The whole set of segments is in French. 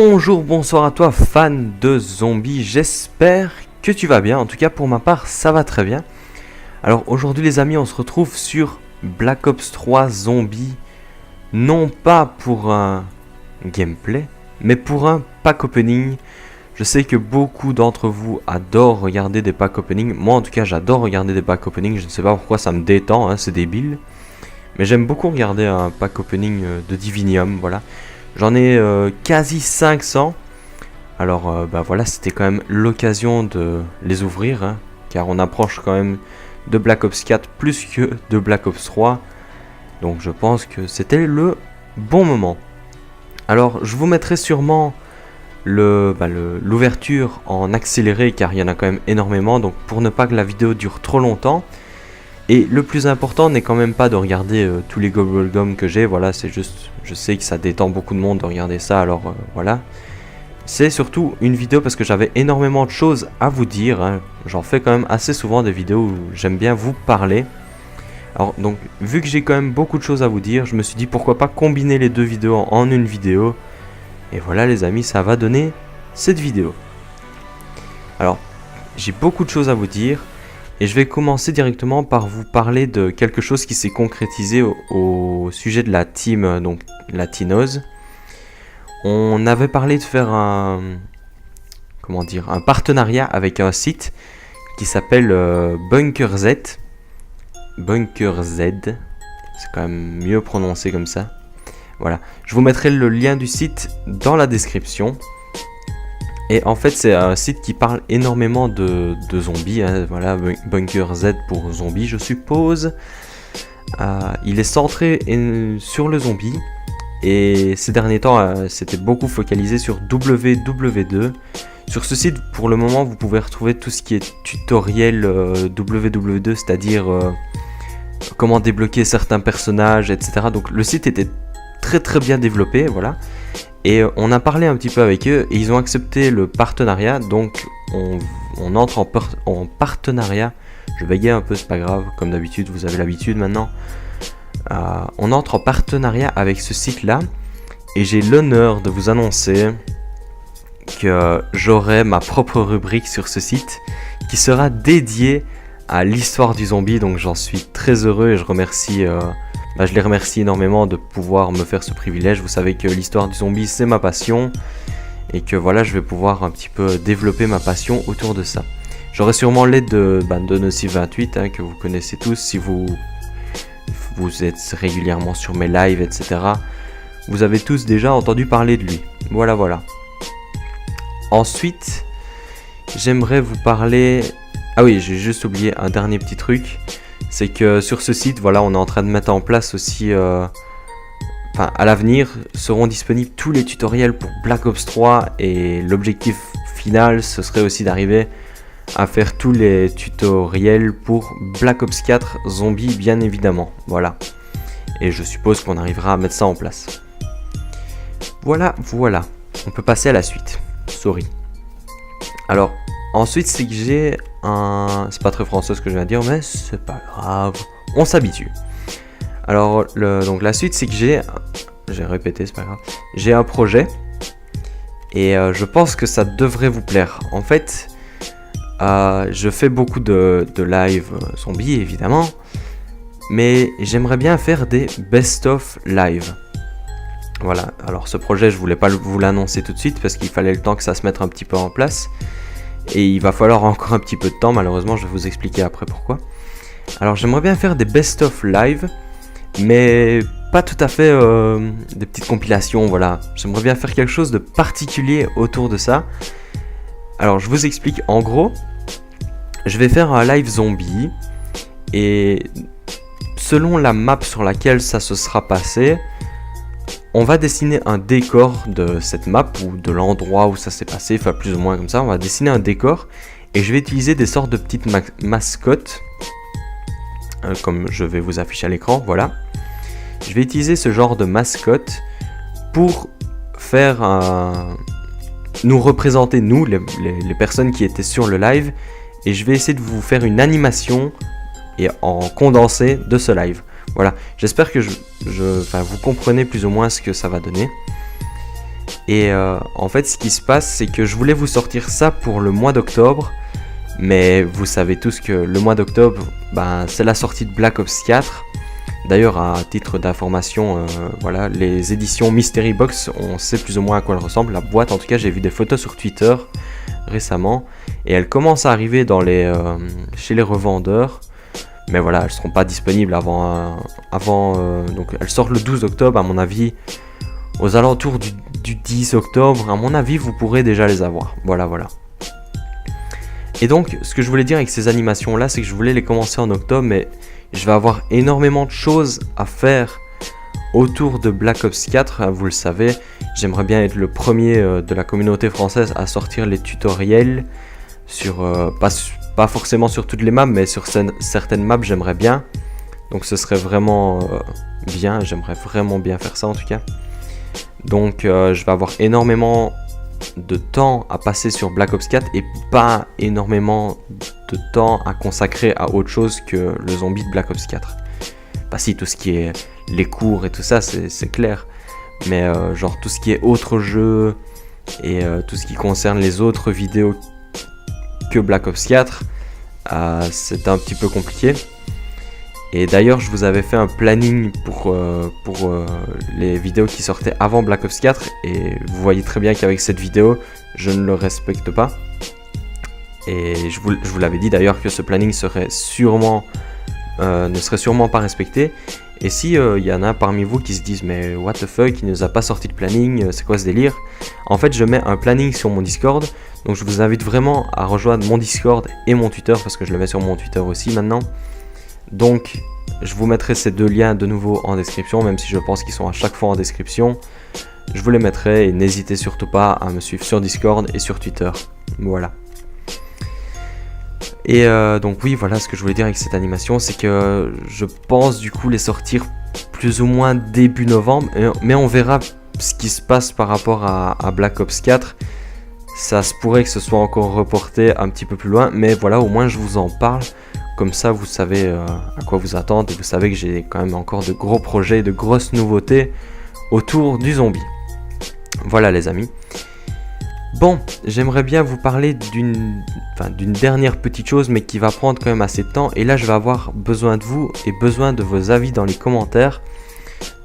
Bonjour, bonsoir à toi fan de zombies, j'espère que tu vas bien, en tout cas pour ma part ça va très bien. Alors aujourd'hui les amis on se retrouve sur Black Ops 3 Zombies, non pas pour un gameplay, mais pour un pack opening. Je sais que beaucoup d'entre vous adorent regarder des pack opening, moi en tout cas j'adore regarder des pack opening, je ne sais pas pourquoi ça me détend, hein, c'est débile. Mais j'aime beaucoup regarder un pack opening de Divinium, voilà. J'en ai quasi 500. Alors voilà, c'était quand même l'occasion de les ouvrir, hein, car on approche quand même de Black Ops 4 plus que de Black Ops 3. Donc je pense que c'était le bon moment. Alors je vous mettrai sûrement l'ouverture en accéléré, car il y en a quand même énormément, donc pour ne pas que la vidéo dure trop longtemps. Et le plus important n'est quand même pas de regarder tous les Gobblegum que j'ai, voilà, c'est juste, je sais que ça détend beaucoup de monde de regarder ça, alors voilà. C'est surtout une vidéo parce que j'avais énormément de choses à vous dire, hein. J'en fais quand même assez souvent des vidéos où j'aime bien vous parler. Alors donc, vu que j'ai quand même beaucoup de choses à vous dire, je me suis dit pourquoi pas combiner les deux vidéos en une vidéo. Et voilà les amis, ça va donner cette vidéo. Alors, j'ai beaucoup de choses à vous dire. Et je vais commencer directement par vous parler de quelque chose qui s'est concrétisé au sujet de la team, donc la Tinoz. On avait parlé de faire un partenariat avec un site qui s'appelle Bunker Z. Bunker Z, c'est quand même mieux prononcé comme ça. Voilà, je vous mettrai le lien du site dans la description. Et en fait c'est un site qui parle énormément de zombies, hein, voilà, Bunker Z pour zombies je suppose. Il est centré sur le zombie. Et ces derniers temps c'était beaucoup focalisé sur WW2. Sur ce site pour le moment vous pouvez retrouver tout ce qui est tutoriel WW2, c'est-à-dire comment débloquer certains personnages, etc. Donc le site était très bien développé, voilà. Et on a parlé un petit peu avec eux et ils ont accepté le partenariat, donc on entre en partenariat. Je bégayais un peu, c'est pas grave, comme d'habitude, vous avez l'habitude maintenant. On entre en partenariat avec ce site-là et j'ai l'honneur de vous annoncer que j'aurai ma propre rubrique sur ce site qui sera dédiée à l'histoire du zombie, donc j'en suis très heureux et je remercie... je les remercie énormément de pouvoir me faire ce privilège. Vous savez que l'histoire du zombie c'est ma passion et que voilà, je vais pouvoir un petit peu développer ma passion autour de ça. J'aurai sûrement l'aide de Nociv28, hein, que vous connaissez tous si vous êtes régulièrement sur mes lives, etc. Vous avez tous déjà entendu parler de lui. Voilà. Ensuite, j'aimerais vous parler... Ah oui, j'ai juste oublié un dernier petit truc. C'est que sur ce site, voilà, on est en train de mettre en place aussi, à l'avenir, seront disponibles tous les tutoriels pour Black Ops 3 et l'objectif final, ce serait aussi d'arriver à faire tous les tutoriels pour Black Ops 4 Zombies, bien évidemment, voilà. Et je suppose qu'on arrivera à mettre ça en place. Voilà, on peut passer à la suite, sorry. Alors, ensuite, c'est que j'ai un... C'est pas très français ce que je viens de dire, mais c'est pas grave, on s'habitue. Alors, donc la suite, c'est que j'ai répété, c'est pas grave. J'ai un projet, et je pense que ça devrait vous plaire. En fait, je fais beaucoup de live zombies, évidemment, mais j'aimerais bien faire des best-of live. Voilà, alors ce projet, je voulais pas vous l'annoncer tout de suite, parce qu'il fallait le temps que ça se mette un petit peu en place. Et il va falloir encore un petit peu de temps, malheureusement, je vais vous expliquer après pourquoi. Alors j'aimerais bien faire des best-of live, mais pas tout à fait des petites compilations, voilà. J'aimerais bien faire quelque chose de particulier autour de ça. Alors je vous explique, en gros, je vais faire un live zombie, et selon la map sur laquelle ça se sera passé, on va dessiner un décor de cette map ou de l'endroit où ça s'est passé, enfin plus ou moins comme ça, on va dessiner un décor et je vais utiliser des sortes de petites mascottes, comme je vais vous afficher à l'écran, voilà. Je vais utiliser ce genre de mascotte pour faire nous représenter, nous, les personnes qui étaient sur le live, et je vais essayer de vous faire une animation et en condensé de ce live. Voilà, j'espère que vous comprenez plus ou moins ce que ça va donner. Et en fait, ce qui se passe, c'est que je voulais vous sortir ça pour le mois d'octobre. Mais vous savez tous que le mois d'octobre, c'est la sortie de Black Ops 4. D'ailleurs, à titre d'information, voilà, les éditions Mystery Box, on sait plus ou moins à quoi elles ressemblent. La boîte, en tout cas, j'ai vu des photos sur Twitter récemment. Et elles commencent à arriver chez les revendeurs. Mais voilà, elles ne seront pas disponibles avant donc elles sortent le 12 octobre, à mon avis. Aux alentours du 10 octobre, à mon avis, vous pourrez déjà les avoir. Voilà. Et donc, ce que je voulais dire avec ces animations-là, c'est que je voulais les commencer en octobre, mais je vais avoir énormément de choses à faire autour de Black Ops 4, vous le savez. J'aimerais bien être le premier de la communauté française à sortir les tutoriels sur, pas forcément sur toutes les maps, mais sur certaines maps, j'aimerais bien. Donc ce serait vraiment bien, j'aimerais vraiment bien faire ça en tout cas. Donc je vais avoir énormément de temps à passer sur Black Ops 4 et pas énormément de temps à consacrer à autre chose que le zombie de Black Ops 4. Bah si, tout ce qui est les cours et tout ça, c'est clair. Mais genre tout ce qui est autres jeux et tout ce qui concerne les autres vidéos que Black Ops 4, c'est un petit peu compliqué. Et d'ailleurs, je vous avais fait un planning pour les vidéos qui sortaient avant Black Ops 4. Et vous voyez très bien qu'avec cette vidéo, je ne le respecte pas. Et je vous l'avais dit d'ailleurs que ce planning ne serait sûrement pas respecté. Et si il y en a parmi vous qui se disent mais what the fuck, il ne nous a pas sorti de planning, c'est quoi ce délire? En fait, je mets un planning sur mon Discord. Donc je vous invite vraiment à rejoindre mon Discord et mon Twitter, parce que je le mets sur mon Twitter aussi maintenant. Donc, je vous mettrai ces deux liens de nouveau en description, même si je pense qu'ils sont à chaque fois en description. Je vous les mettrai et n'hésitez surtout pas à me suivre sur Discord et sur Twitter. Voilà. Et donc oui, voilà ce que je voulais dire avec cette animation, c'est que je pense du coup les sortir plus ou moins début novembre, mais on verra ce qui se passe par rapport à Black Ops 4. Ça se pourrait que ce soit encore reporté un petit peu plus loin, mais voilà, au moins je vous en parle. Comme ça, vous savez à quoi vous attendre et vous savez que j'ai quand même encore de gros projets, de grosses nouveautés autour du zombie. Voilà les amis. Bon, j'aimerais bien vous parler d'une dernière petite chose, mais qui va prendre quand même assez de temps. Et là, je vais avoir besoin de vous et besoin de vos avis dans les commentaires.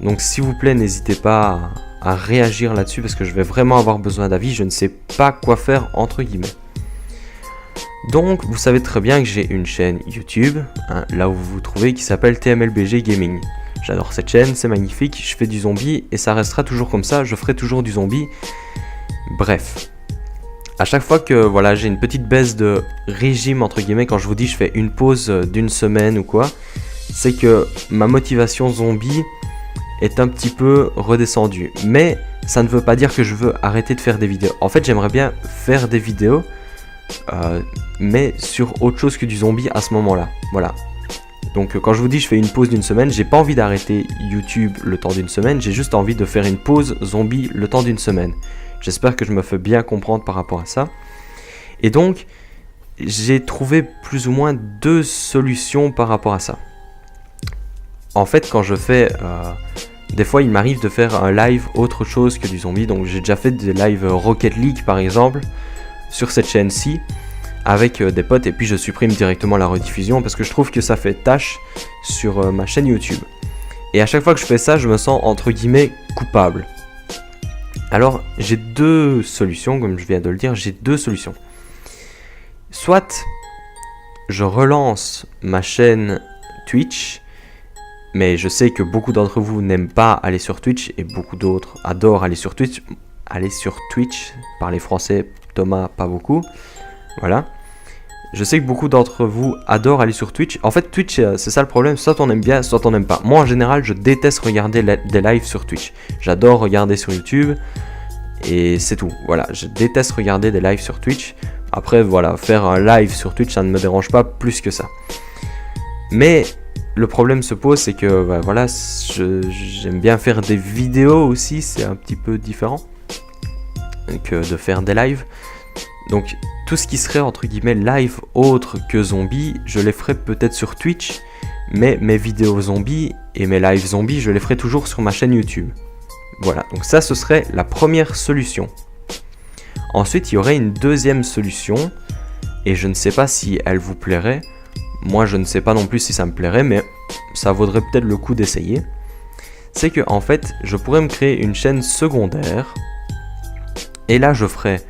Donc s'il vous plaît, n'hésitez pas à réagir là-dessus, parce que je vais vraiment avoir besoin d'avis. Je ne sais pas quoi faire entre guillemets. Donc, vous savez très bien que j'ai une chaîne YouTube, là où vous vous trouvez, qui s'appelle TMLBG Gaming. J'adore cette chaîne, c'est magnifique, je fais du zombie et ça restera toujours comme ça, je ferai toujours du zombie. Bref, à chaque fois que voilà, j'ai une petite baisse de régime, entre guillemets, quand je vous dis je fais une pause d'une semaine ou quoi, c'est que ma motivation zombie est un petit peu redescendue. Mais ça ne veut pas dire que je veux arrêter de faire des vidéos. En fait, j'aimerais bien faire des vidéos, mais sur autre chose que du zombie à ce moment-là. Voilà. Donc quand je vous dis je fais une pause d'une semaine, j'ai pas envie d'arrêter YouTube le temps d'une semaine, j'ai juste envie de faire une pause zombie le temps d'une semaine. J'espère que je me fais bien comprendre par rapport à ça. Et donc, j'ai trouvé plus ou moins deux solutions par rapport à ça. En fait, quand je fais... des fois, il m'arrive de faire un live autre chose que du zombie. Donc j'ai déjà fait des lives Rocket League par exemple, sur cette chaîne-ci, avec des potes, et puis je supprime directement la rediffusion parce que je trouve que ça fait tâche sur ma chaîne YouTube. Et à chaque fois que je fais ça, je me sens entre guillemets coupable. Alors j'ai deux solutions, comme je viens de le dire, j'ai deux solutions. Soit je relance ma chaîne Twitch, mais je sais que beaucoup d'entre vous n'aiment pas aller sur Twitch et beaucoup d'autres adorent aller sur Twitch. Aller sur Twitch, parler français, Thomas, pas beaucoup. Voilà. Je sais que beaucoup d'entre vous adorent aller sur Twitch. En fait, Twitch, c'est ça le problème. Soit on aime bien, soit on n'aime pas. Moi, en général, je déteste regarder des lives sur Twitch. J'adore regarder sur YouTube. Et c'est tout. Voilà, je déteste regarder des lives sur Twitch. Après, voilà, faire un live sur Twitch, ça ne me dérange pas plus que ça. Mais le problème se pose, c'est que, bah, voilà, j'aime bien faire des vidéos aussi. C'est un petit peu différent que de faire des lives. Donc tout ce qui serait entre guillemets live autre que zombie, je les ferai peut-être sur Twitch, mais mes vidéos zombies et mes lives zombies, je les ferai toujours sur ma chaîne YouTube. Voilà, donc ça ce serait la première solution. Ensuite il y aurait une deuxième solution, et je ne sais pas si elle vous plairait. Moi je ne sais pas non plus si ça me plairait, mais ça vaudrait peut-être le coup d'essayer. C'est que en fait je pourrais me créer une chaîne secondaire, et là je ferais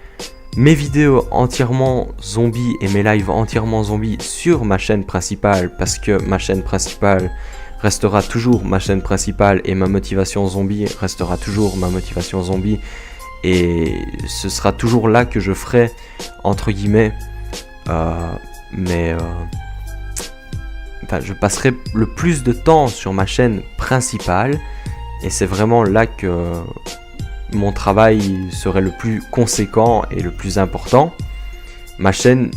mes vidéos entièrement zombies et mes lives entièrement zombies sur ma chaîne principale, parce que ma chaîne principale restera toujours ma chaîne principale et ma motivation zombie restera toujours ma motivation zombie, et ce sera toujours là que je ferai entre guillemets je passerai le plus de temps sur ma chaîne principale, et c'est vraiment là que mon travail serait le plus conséquent et le plus important. Ma chaîne,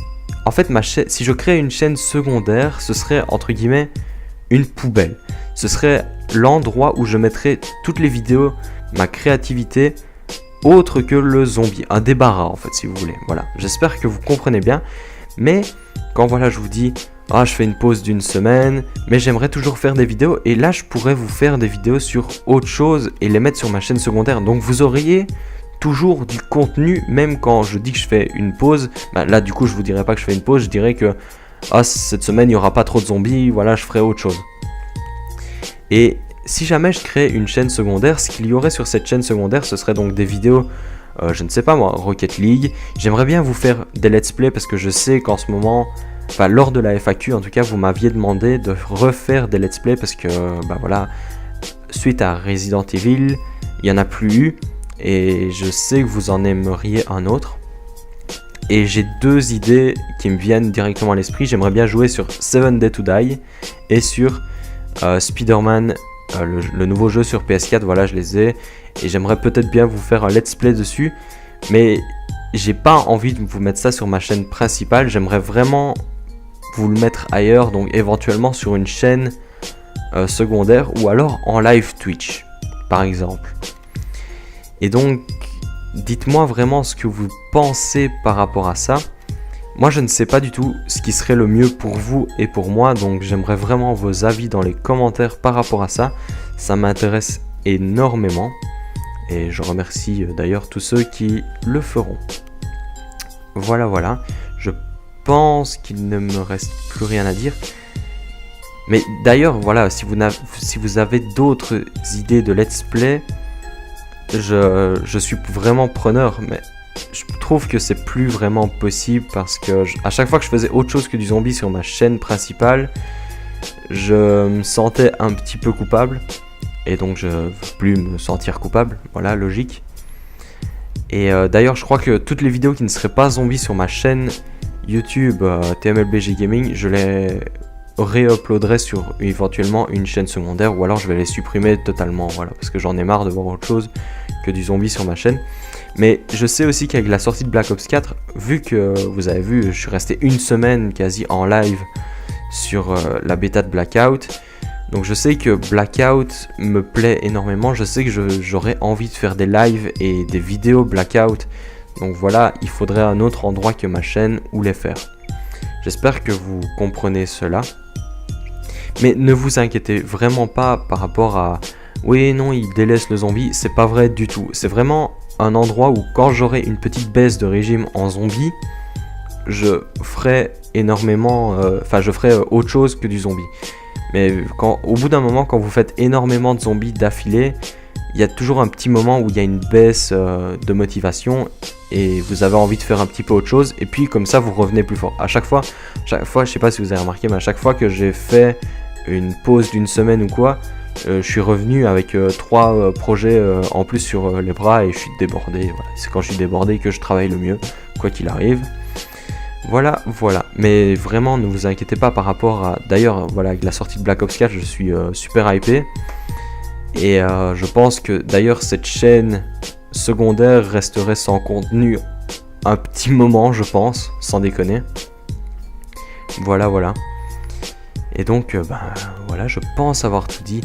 si je crée une chaîne secondaire, ce serait entre guillemets une poubelle. Ce serait l'endroit où je mettrais toutes les vidéos, ma créativité, autre que le zombie. Un débarras en fait, si vous voulez. Voilà, j'espère que vous comprenez bien. Mais quand voilà, je vous dis, je fais une pause d'une semaine, mais j'aimerais toujours faire des vidéos, et là je pourrais vous faire des vidéos sur autre chose et les mettre sur ma chaîne secondaire. Donc vous auriez toujours du contenu, même quand je dis que je fais une pause. Là du coup je vous dirais pas que je fais une pause, je dirais que cette semaine il n'y aura pas trop de zombies, voilà, je ferai autre chose. Et si jamais je crée une chaîne secondaire, ce qu'il y aurait sur cette chaîne secondaire, ce serait donc des vidéos, je ne sais pas moi, Rocket League. J'aimerais bien vous faire des let's play, parce que je sais qu'en ce moment, lors de la FAQ en tout cas, vous m'aviez demandé de refaire des let's play, parce que voilà, suite à Resident Evil, il n'y en a plus eu, et je sais que vous en aimeriez un autre. Et j'ai deux idées qui me viennent directement à l'esprit. J'aimerais bien jouer sur 7 Days to Die et sur Spider-Man, le nouveau jeu sur PS4. Voilà, je les ai, et j'aimerais peut-être bien vous faire un let's play dessus, mais j'ai pas envie de vous mettre ça sur ma chaîne principale. J'aimerais vraiment vous le mettre ailleurs, donc éventuellement sur une chaîne secondaire, ou alors en live Twitch par exemple. Et donc dites-moi vraiment ce que vous pensez par rapport à ça. Moi je ne sais pas du tout ce qui serait le mieux pour vous et pour moi, donc j'aimerais vraiment vos avis dans les commentaires par rapport à ça. Ça m'intéresse énormément, et je remercie d'ailleurs tous ceux qui le feront. Voilà, je pense qu'il ne me reste plus rien à dire. Mais d'ailleurs voilà, si vous avez d'autres idées de let's play, je suis vraiment preneur, mais je trouve que c'est plus vraiment possible, parce que à chaque fois que je faisais autre chose que du zombie sur ma chaîne principale, je me sentais un petit peu coupable, et donc je veux plus me sentir coupable, voilà, logique. Et d'ailleurs je crois que toutes les vidéos qui ne seraient pas zombies sur ma chaîne YouTube TMLBG Gaming, je les réuploaderai sur éventuellement une chaîne secondaire, ou alors je vais les supprimer totalement, voilà, parce que j'en ai marre de voir autre chose que du zombie sur ma chaîne. Mais je sais aussi qu'avec la sortie de Black Ops 4, vu que vous avez vu, je suis resté une semaine quasi en live sur la bêta de Blackout, donc je sais que Blackout me plaît énormément. Je sais que j'aurais envie de faire des lives et des vidéos Blackout, donc voilà, il faudrait un autre endroit que ma chaîne où les faire. J'espère que vous comprenez cela. Mais ne vous inquiétez vraiment pas par rapport à oui, non, il délaisse le zombie, c'est pas vrai du tout. C'est vraiment un endroit où quand j'aurai une petite baisse de régime en zombie, je ferai énormément, je ferai autre chose que du zombie. Mais au bout d'un moment, quand vous faites énormément de zombies d'affilée, il y a toujours un petit moment où il y a une baisse de motivation, et vous avez envie de faire un petit peu autre chose, et puis comme ça vous revenez plus fort. À chaque fois, je sais pas si vous avez remarqué, mais à chaque fois que j'ai fait une pause d'une semaine ou quoi, je suis revenu avec 3 projets en plus sur les bras, et je suis débordé. Voilà. C'est quand je suis débordé que je travaille le mieux, quoi qu'il arrive. Voilà. Mais vraiment, ne vous inquiétez pas par rapport à... D'ailleurs, voilà, avec la sortie de Black Ops 4, je suis super hypé. Et je pense que d'ailleurs cette chaîne secondaire resterait sans contenu un petit moment, je pense, sans déconner. Voilà. Et donc, voilà, je pense avoir tout dit.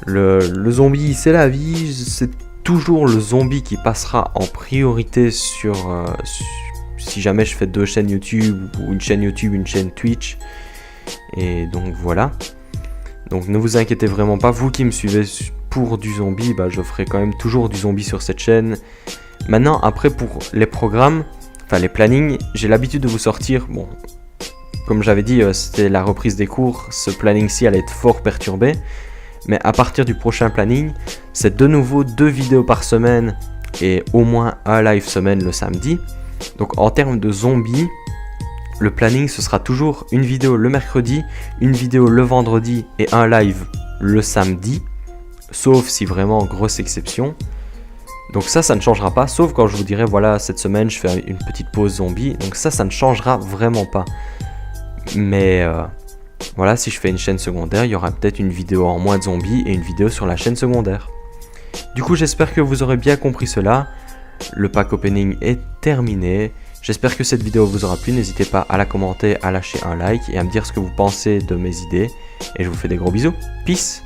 Le zombie, c'est la vie. C'est toujours le zombie qui passera en priorité sur si jamais je fais 2 chaînes YouTube, ou une chaîne YouTube, une chaîne Twitch. Et donc voilà. Donc ne vous inquiétez vraiment pas, vous qui me suivez pour du zombie, bah, je ferai quand même toujours du zombie sur cette chaîne. Maintenant, après, pour les programmes, enfin les plannings, j'ai l'habitude de vous sortir, bon, comme j'avais dit, c'était la reprise des cours, ce planning-ci allait être fort perturbé. Mais à partir du prochain planning, c'est de nouveau 2 vidéos par semaine et au moins un live semaine le samedi. Donc en termes de zombies, le planning ce sera toujours une vidéo le mercredi, une vidéo le vendredi et un live le samedi. Sauf si vraiment grosse exception. Donc ça ne changera pas, sauf quand je vous dirai voilà cette semaine je fais une petite pause zombie. Donc ça ne changera vraiment pas. Mais voilà, si je fais une chaîne secondaire, il y aura peut-être une vidéo en moins de zombies et une vidéo sur la chaîne secondaire. Du coup j'espère que vous aurez bien compris cela. Le pack opening est terminé. J'espère que cette vidéo vous aura plu. N'hésitez pas à la commenter, à lâcher un like et à me dire ce que vous pensez de mes idées. Et je vous fais des gros bisous. Peace!